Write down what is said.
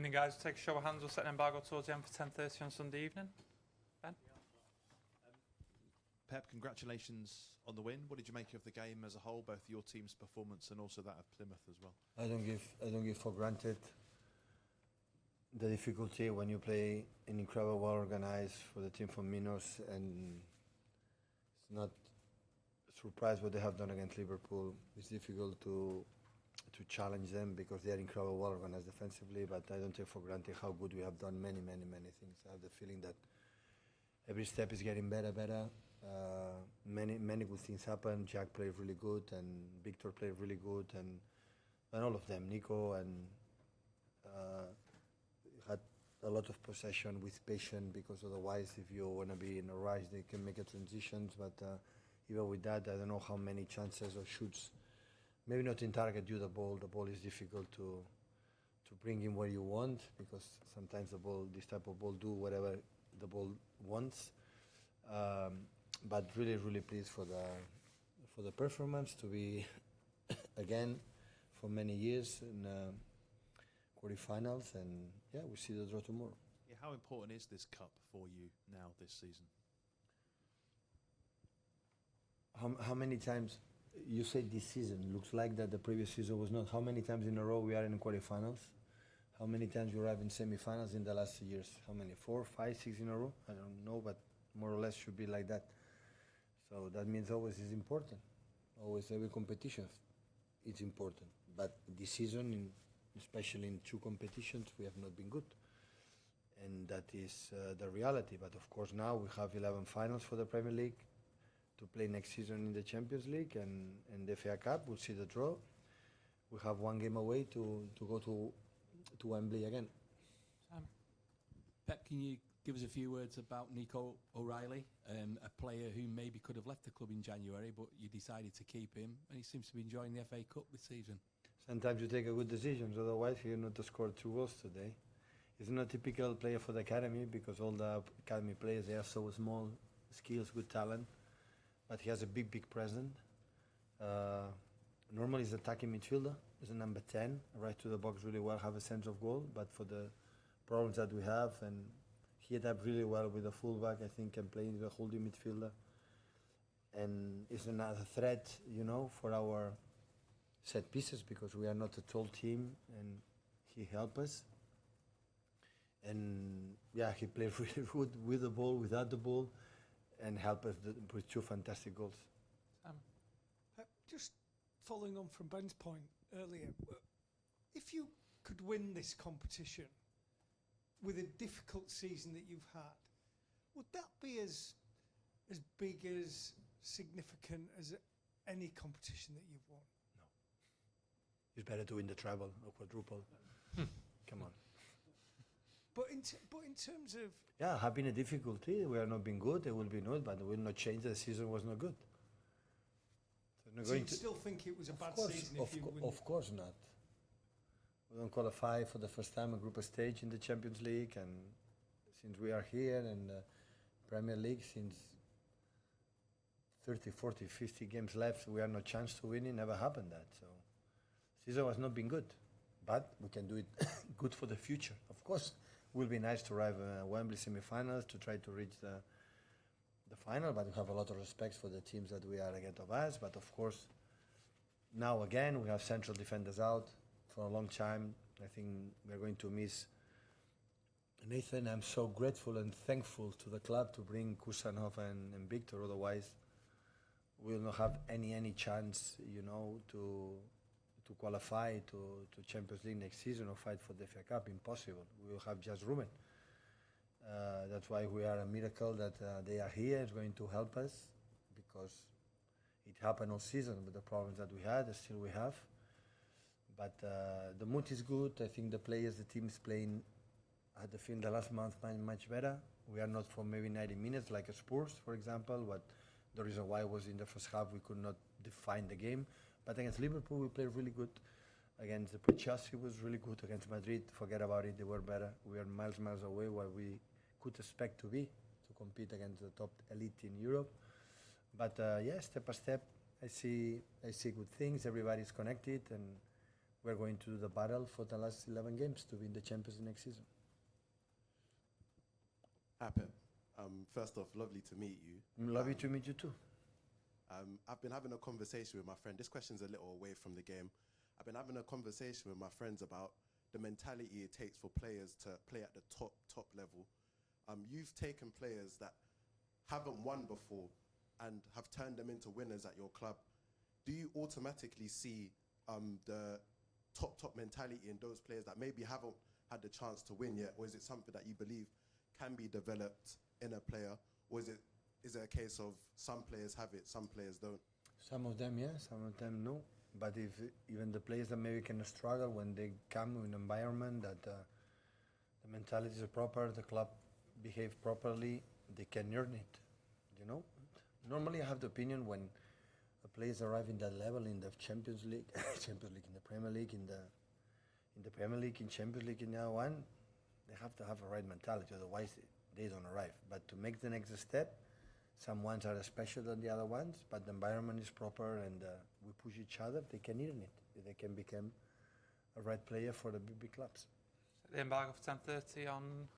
Evening, guys. Take a show of hands. We'll set an embargo towards the end for 10:30 on Sunday evening. Ben? Pep, congratulations on the win. What did you make of the game as a whole, both your team's performance and also that of Plymouth as well? I don't give for granted the difficulty when you play an incredible, well organized for the team from Minos, and it's not surprised what they have done against Liverpool. It's difficult to challenge them because they are incredibly well organized defensively, but I don't take for granted how good we have done many things. I have the feeling that every step is getting better. Many good things happen. Jack played really good, and Victor played really good, and all of them, Nico, and had a lot of possession with patience, because otherwise, if you want to be in a rush, they can make a transitions. But even with that, I don't know how many chances or shoots. Maybe not in target you the ball. The ball is difficult to bring in where you want, because sometimes the ball, this type of ball, do whatever the ball wants. But really pleased for the performance to be again for many years in quarterfinals, and yeah, we see the draw tomorrow. Yeah, how important is this cup for you now this season? How many times you say this season? Looks like that the previous season was not. How many times in a row we are in quarterfinals? How many times you arrive in semifinals in the last years? How many? 4, 5, 6 in a row? I don't know, but more or less should be like that. So that means always is important. Always every competition it's important. But this season, especially in 2 competitions, we have not been good. And that is the reality. But of course now we have 11 finals for the Premier League to play next season in the Champions League and the FA Cup. We'll see the draw. We have 1 game away to go to Wembley again. Sam? Pep, can you give us a few words about Nico O'Reilly, a player who maybe could have left the club in January, but you decided to keep him, and he seems to be enjoying the FA Cup this season. Sometimes you take a good decisions, otherwise you're not to score 2 goals today. He's not a typical player for the academy, because all the academy players, they are so small, skills, good talent, but he has a big presence. Normally he's attacking midfielder, he's a number 10, right to the box really well, have a sense of goal, but for the problems that we have, and he adapts really well with the fullback, I think, can play the holding midfielder, and is another threat, for our set pieces, because we are not a tall team, and he helps us. And yeah, he plays really good with the ball, without the ball, and help us with 2 fantastic goals. Just following on from Ben's point earlier, if you could win this competition with a difficult season that you've had, would that be as big, as significant as any competition that you've won? No. It's better to win the treble or quadruple. Come on. But in terms of... Yeah, have been a difficulty. We are not being good. It will be not, but it will not change. The season was not good. So you still think it was a bad season if you win? Of course not. We don't qualify for the first time a group stage in the Champions League, and since we are here in the Premier League, since 30, 40, 50 games left, we have no chance to win it. Never happened that. So season was not been good, but we can do it good for the future. Of course, it will be nice to arrive Wembley semi-finals to try to reach the final, but we have a lot of respect for the teams that we are ahead of us. But of course, now again, we have central defenders out for a long time. I think we're going to miss Nathan. I'm so grateful and thankful to the club to bring Kusanov and Victor. Otherwise, we will not have any chance, to qualify to Champions League next season or fight for the FA Cup. Impossible. We will have just Ruben. That's why we are a miracle that they are here. It's going to help us, because it happened all season with the problems that we had, and still we have. But the mood is good. I think the players, the team is playing at the field the last month much better. We are not for maybe 90 minutes like a Spurs, for example. But the reason why was in the first half we could not define the game. But against Liverpool we played really good. Against Chelsea was really good. Against Madrid, forget about it. They were better. We are miles away where we could expect to be to compete against the top elite in Europe. But yeah, step by step, I see good things. Everybody's connected, and we're going to do the battle for the last 11 games to win the Champions next season. Pep, first off, lovely to meet you. Lovely to meet you too. I've been having a conversation with my friend. This question's a little away from the game. I've been having a conversation with my friends about the mentality it takes for players to play at the top level. You've taken players that haven't won before and have turned them into winners at your club. Do you automatically see the top mentality in those players that maybe haven't had the chance to win yet, or is it something that you believe can be developed in a player, or is it a case of some players have it, some players don't? Some of them, yes, some of them, no. But if even the players that maybe can struggle when they come in an environment that the mentality is proper, the club behave properly, they can earn it, you know. Normally I have the opinion when players arrive in that level in the Champions League, Champions League, in the Premier League, in the Premier League, in Champions League, in now one, they have to have a right mentality, otherwise they don't arrive. But to make the next step, some ones are special than the other ones, but the environment is proper and we push each other, they can earn it. They can become a right player for the big clubs. The embargo for 10:30 on